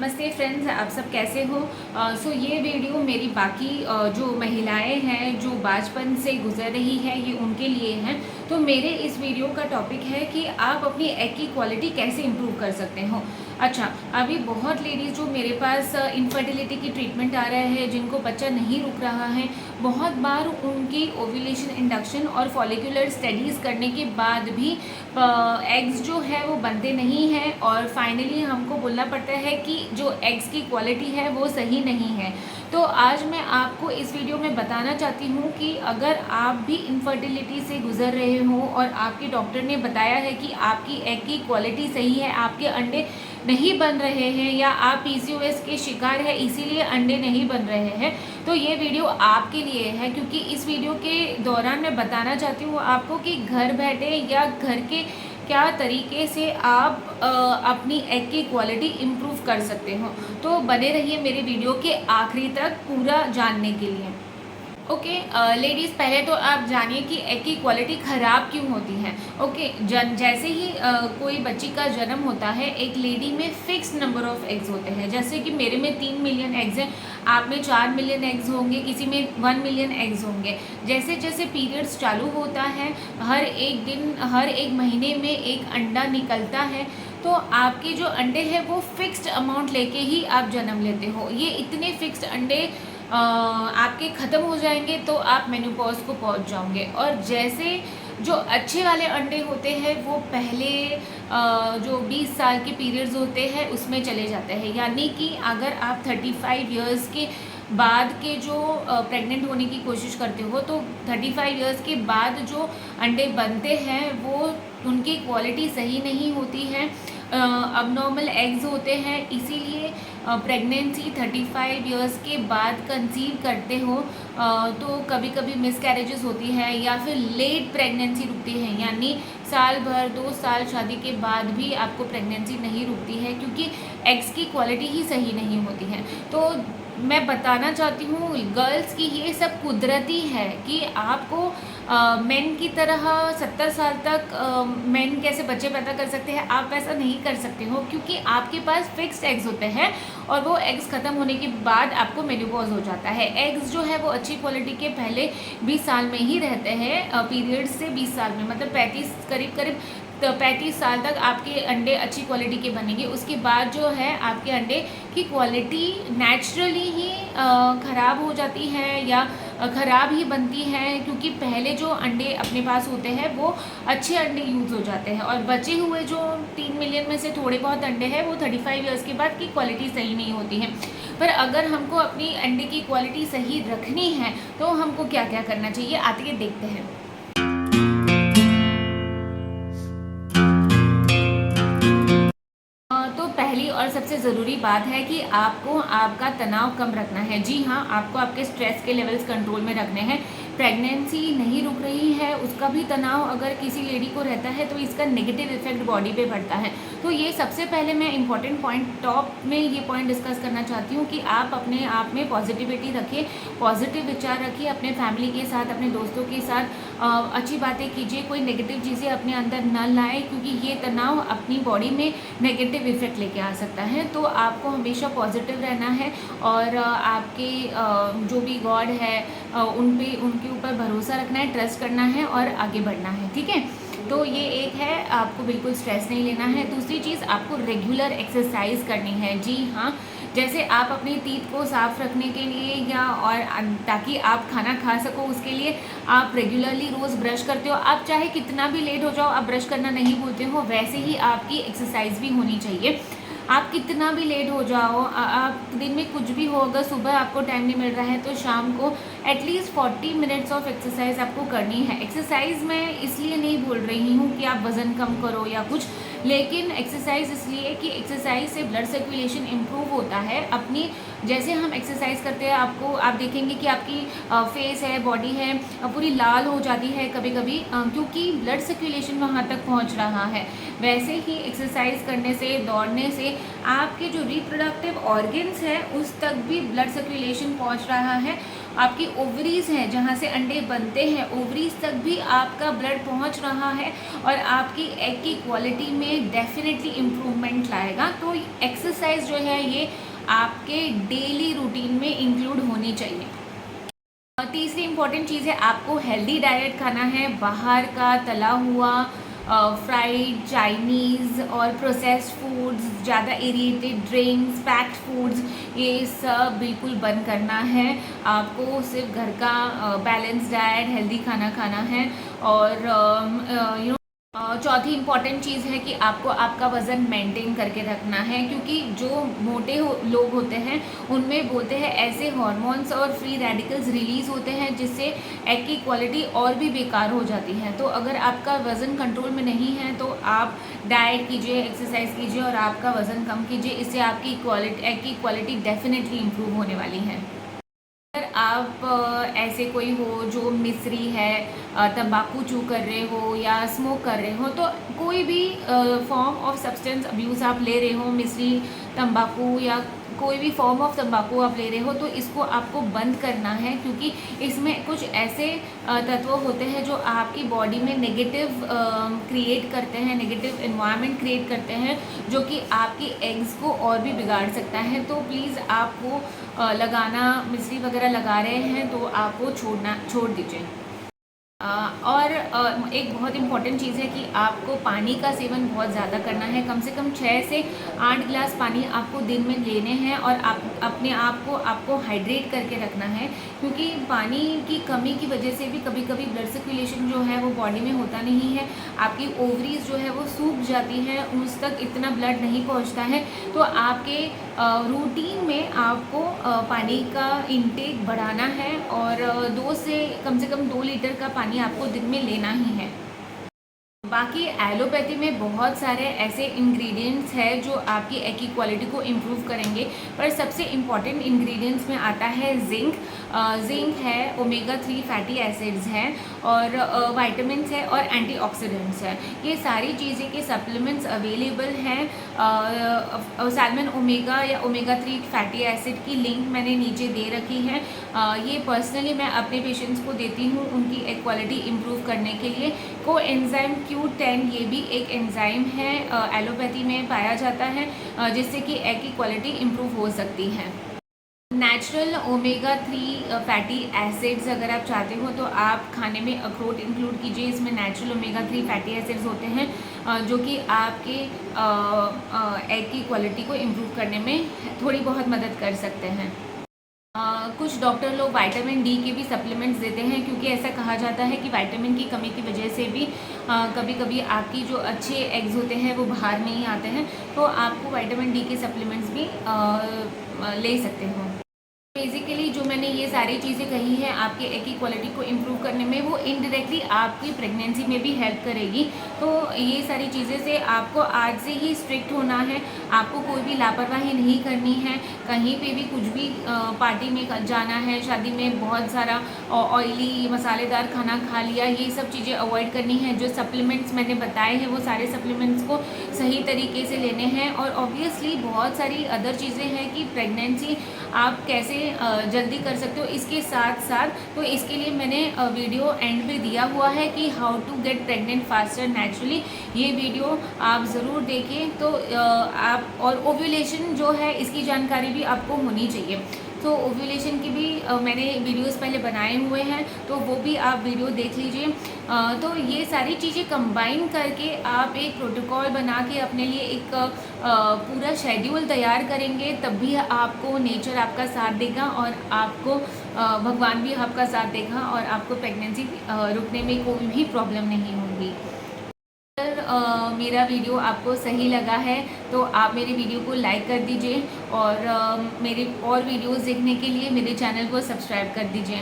नमस्ते फ्रेंड्स, आप सब कैसे हो। ये वीडियो मेरी बाकी जो महिलाएं हैं जो बचपन से गुजर रही है ये उनके लिए हैं। तो मेरे इस वीडियो का टॉपिक है कि आप अपनी एग की क्वालिटी कैसे इम्प्रूव कर सकते हो। अच्छा, अभी बहुत लेडीज़ जो मेरे पास इनफर्टिलिटी की ट्रीटमेंट आ रहा है, जिनको बच्चा नहीं रुक रहा है, बहुत बार उनकी ओव्यूलेशन इंडक्शन और फॉलिकुलर स्टडीज़ करने के बाद भी एग्स जो है वो बनते नहीं हैं और फाइनली हमको बोलना पड़ता है कि जो एग्स की क्वालिटी है वो सही नहीं है। तो आज मैं आपको इस वीडियो में बताना चाहती हूँ कि अगर आप भी इनफर्टिलिटी से गुजर रहे हो और आपके डॉक्टर ने बताया है कि आपकी एग की क्वालिटी सही है, आपके अंडे नहीं बन रहे हैं, या आप पीसीओएस के शिकार है इसीलिए अंडे नहीं बन रहे हैं, तो ये वीडियो आपके लिए है। क्योंकि इस वीडियो के दौरान मैं बताना चाहती हूँ आपको कि घर बैठे या घर के क्या तरीके से आप अपनी एग की क्वालिटी इम्प्रूव कर सकते हो। तो बने रहिए मेरे वीडियो के आखिरी तक पूरा जानने के लिए। ओके लेडीज़, पहले तो आप जानिए कि एग की क्वालिटी ख़राब क्यों होती है। ओके, जैसे ही कोई बच्ची का जन्म होता है, एक लेडी में फिक्स नंबर ऑफ एग्स होते हैं। जैसे कि मेरे में 3 मिलियन एग्स हैं, आप में 4 मिलियन एग्स होंगे, किसी में 1 मिलियन एग्स होंगे। जैसे जैसे पीरियड्स चालू होता है, हर एक दिन हर एक महीने में एक अंडा निकलता है, तो आपके जो अंडे हैं वो फिक्स्ड अमाउंट लेके ही आप जन्म लेते हो। ये इतने फिक्स्ड अंडे आपके ख़त्म हो जाएंगे तो आप मेनोपॉज को पहुंच जाओगे। और जैसे जो अच्छे वाले अंडे होते हैं वो पहले जो 20 साल के पीरियड्स होते हैं उसमें चले जाते हैं। यानी कि अगर आप 35 इयर्स के बाद के जो प्रेग्नेंट होने की कोशिश करते हो, तो 35 इयर्स के बाद जो अंडे बनते हैं वो उनकी क्वालिटी सही नहीं होती है, अबनॉर्मल एग्स होते हैं। इसीलिए प्रेगनेंसी 35 इयर्स के बाद कंसीव करते हो तो कभी कभी मिसकैरेजेस होती है या फिर लेट प्रेगनेंसी रुकती है, यानी साल भर 2 साल शादी के बाद भी आपको प्रेगनेंसी नहीं रुकती है क्योंकि एग्स की क्वालिटी ही सही नहीं होती है। तो मैं बताना चाहती हूँ गर्ल्स की ये सब कुदरती है कि आपको मेन की तरह 70 साल तक मेन कैसे बच्चे पैदा कर सकते हैं, आप वैसा नहीं कर सकते हो क्योंकि आपके पास फिक्स्ड एग्स होते हैं और वो एग्स ख़त्म होने के बाद आपको मेनोपॉज हो जाता है। एग्स जो है वो अच्छी क्वालिटी के पहले 20 साल में ही रहते हैं, पीरियड्स से 20 साल में, मतलब 35 करीब 35 साल तक आपके अंडे अच्छी क्वालिटी के बनेंगे। उसके बाद जो है आपके अंडे की क्वालिटी नेचुरली ही ख़राब हो जाती है या ख़राब ही बनती है, क्योंकि पहले जो अंडे अपने पास होते हैं वो अच्छे अंडे यूज़ हो जाते हैं और बचे हुए जो 3 मिलियन में से थोड़े बहुत अंडे हैं वो 35 इयर्स के बाद की क्वालिटी सही नहीं होती है। पर अगर हमको अपनी अंडे की क्वालिटी सही रखनी है तो हमको क्या क्या करना चाहिए, आते देखते हैं। तो पहली और सबसे ज़रूरी बात है कि आपको आपका तनाव कम रखना है। जी हाँ, आपको आपके स्ट्रेस के लेवल्स कंट्रोल में रखने हैं। प्रेगनेंसी नहीं रुक रही है, उसका भी तनाव अगर किसी लेडी को रहता है तो इसका नेगेटिव इफेक्ट बॉडी पे पड़ता है। तो ये सबसे पहले मैं इंपॉर्टेंट पॉइंट टॉप में ये पॉइंट डिस्कस करना चाहती हूँ कि आप अपने आप में पॉजिटिविटी रखिए, पॉजिटिव विचार रखिए, अपने फैमिली के साथ, अपने दोस्तों के साथ अच्छी बातें कीजिए, कोई नेगेटिव चीज़ें अपने अंदर न लाएँ क्योंकि ये तनाव अपनी बॉडी में नेगेटिव इफेक्ट लेके आ सकता है। तो आपको हमेशा पॉजिटिव रहना है और आपके जो भी गॉड है उनके ऊपर भरोसा रखना है, ट्रस्ट करना है और आगे बढ़ना है। ठीक है, तो ये एक है, आपको बिल्कुल स्ट्रेस नहीं लेना है। दूसरी चीज़, आपको रेगुलर एक्सरसाइज करनी है। जी हाँ, जैसे आप अपनी टीथ को साफ़ रखने के लिए या और ताकि आप खाना खा सको उसके लिए आप रेगुलरली रोज़ ब्रश करते हो, आप चाहे कितना भी लेट हो जाओ आप ब्रश करना नहीं भूलते हो, वैसे ही आपकी एक्सरसाइज भी होनी चाहिए। आप कितना भी लेट हो जाओ, आप दिन में कुछ भी हो, अगर सुबह आपको टाइम नहीं मिल रहा है तो शाम को एटलीस्ट 40 मिनट्स ऑफ एक्सरसाइज आपको करनी है। एक्सरसाइज मैं इसलिए नहीं बोल रही हूँ कि आप वज़न कम करो या कुछ, लेकिन एक्सरसाइज इसलिए कि एक्सरसाइज से ब्लड सर्कुलेशन इम्प्रूव होता है। अपनी जैसे हम एक्सरसाइज करते हैं आप देखेंगे कि आपकी फेस है, बॉडी है, पूरी लाल हो जाती है कभी कभी क्योंकि ब्लड सर्कुलेशन वहाँ तक पहुँच रहा है। वैसे ही एक्सरसाइज करने से, दौड़ने से आपके जो रिप्रोडक्टिव ऑर्गन्स हैं उस तक भी ब्लड सर्कुलेशन पहुँच रहा है आपकी ओवरीज हैं जहाँ से अंडे बनते हैं, ओवरीज तक भी आपका ब्लड पहुँच रहा है और आपकी एग की क्वालिटी में डेफिनेटली इम्प्रूवमेंट लाएगा। तो एक्सरसाइज जो है ये आपके डेली रूटीन में इंक्लूड होनी चाहिए। तीसरी इम्पॉर्टेंट चीज़ है, आपको हेल्दी डाइट खाना है। बाहर का तला हुआ, फ्राइड, चाइनीज़ और प्रोसेस्ड फूड्स, ज़्यादा एरिएटेड ड्रिंक्स, पैक्ड फूड्स, ये सब बिल्कुल बंद करना है। आपको सिर्फ घर का बैलेंस डाइट, हेल्दी खाना खाना है। और चौथी इम्पॉर्टेंट चीज़ है कि आपको आपका वज़न मेंटेन करके रखना है, क्योंकि जो मोटे लोग होते हैं उनमें बोलते हैं ऐसे हार्मोन्स और फ्री रेडिकल्स रिलीज़ होते हैं जिससे एग की क्वालिटी और भी बेकार हो जाती है। तो अगर आपका वज़न कंट्रोल में नहीं है तो आप डाइट कीजिए, एक्सरसाइज कीजिए और आपका वज़न कम कीजिए। इससे आपकी एग की क्वालिटी डेफिनेटली इम्प्रूव होने वाली है। अगर आप ऐसे कोई हो जो मिश्री है, तंबाकू चू कर रहे हो या स्मोक कर रहे हो, तो कोई भी फॉर्म ऑफ सब्सटेंस अब्यूज़ आप ले रहे हो, मिश्री, तंबाकू या कोई भी फॉर्म ऑफ तंबाकू आप ले रहे हो, तो इसको आपको बंद करना है, क्योंकि इसमें कुछ ऐसे तत्व होते हैं जो आपकी बॉडी में नेगेटिव क्रिएट करते हैं, नेगेटिव एनवायरनमेंट क्रिएट करते हैं, जो कि आपकी एग्स को और भी बिगाड़ सकता है। तो प्लीज़ आप वो लगाना, मिश्री वगैरह लगा रहे हैं तो आप वो छोड़ दीजिए। और एक बहुत इम्पॉर्टेंट चीज़ है कि आपको पानी का सेवन बहुत ज़्यादा करना है। कम से कम 6 से 8 गिलास पानी आपको दिन में लेने हैं और आप अपने आप को आपको हाइड्रेट करके रखना है, क्योंकि पानी की कमी की वजह से भी कभी कभी ब्लड सर्कुलेशन जो है वो बॉडी में होता नहीं है। आपकी ओवरीज जो है वो सूख जाती है, उस तक इतना ब्लड नहीं पहुँचता है। तो आपके रूटीन में आपको पानी का इंटेक बढ़ाना है और कम से कम 2 लीटर का पानी आपको दिन में लेना ही है। बाकी एलोपैथी में बहुत सारे ऐसे इंग्रेडिएंट्स हैं जो आपकी एग की क्वालिटी को इम्प्रूव करेंगे, पर सबसे इम्पॉर्टेंट इंग्रेडिएंट्स में आता है जिंक। जिंक है, ओमेगा 3 फैटी एसिड्स हैं और वाइटामिन्स है और एंटीऑक्सीडेंट्स है। ये सारी चीज़ें के सप्लीमेंट्स अवेलेबल हैं। सैल्मन ओमेगा या ओमेगा 3 फैटी एसिड की लिंक मैंने नीचे दे रखी है। ये पर्सनली मैं अपने पेशेंट्स को देती हूँ उनकी एग क्वालिटी इम्प्रूव करने के लिए। कोएंजाइम Q10 ये भी एक एंजाइम है, एलोपैथी में पाया जाता है, जिससे कि एग की क्वालिटी इम्प्रूव हो सकती है। नेचुरल ओमेगा 3 फैटी एसिड्स अगर आप चाहते हो तो आप खाने में अखरोट इंक्लूड कीजिए। इसमें नेचुरल ओमेगा 3 फैटी एसिड्स होते हैं जो कि आपके एग की क्वालिटी को इम्प्रूव करने में थोड़ी बहुत मदद कर सकते हैं। कुछ डॉक्टर लोग विटामिन डी के भी सप्लीमेंट्स देते हैं, क्योंकि ऐसा कहा जाता है कि विटामिन की कमी की वजह से भी कभी कभी आपकी जो अच्छे एग्स होते हैं वो बाहर नहीं आते हैं, तो आपको विटामिन डी के सप्लीमेंट्स भी ले सकते हो। बेसिकली जो मैंने ये सारी चीज़ें कही हैं आपके एग की क्वालिटी को इम्प्रूव करने में, वो इनडायरेक्टली आपकी प्रेगनेंसी में भी हेल्प करेगी। तो ये सारी चीज़ें से आपको आज से ही स्ट्रिक्ट होना है। आपको कोई भी लापरवाही नहीं करनी है। कहीं पे भी कुछ भी पार्टी में जाना है, शादी में बहुत सारा ऑयली मसालेदार खाना खा लिया, ये सब चीज़ें अवॉइड करनी है। जो सप्लीमेंट्स मैंने बताए हैं वो सारे सप्लीमेंट्स को सही तरीके से लेने हैं। और ऑब्वियसली बहुत सारी अदर चीज़ें हैं कि प्रेगनेंसी आप कैसे जल्दी कर सकते हो इसके साथ साथ, तो इसके लिए मैंने वीडियो एंड पे दिया हुआ है कि how to get pregnant faster naturally. ये वीडियो आप ज़रूर देखें। तो आप और ओव्यूलेशन जो है इसकी जानकारी भी आपको होनी चाहिए। तो ओव्यूलेशन की भी मैंने वीडियोस पहले बनाए हुए हैं, तो वो भी आप वीडियो देख लीजिए। तो ये सारी चीज़ें कंबाइन करके आप एक प्रोटोकॉल बना के अपने लिए एक पूरा शेड्यूल तैयार करेंगे, तब भी आपको नेचर आपका साथ देगा और आपको भगवान भी आपका साथ देगा और आपको प्रेगनेंसी रुकने में कोई भी प्रॉब्लम नहीं होगी। अगर मेरा वीडियो आपको सही लगा है तो आप मेरे वीडियो को लाइक कर दीजिए और मेरे और वीडियोस देखने के लिए मेरे चैनल को सब्सक्राइब कर दीजिए।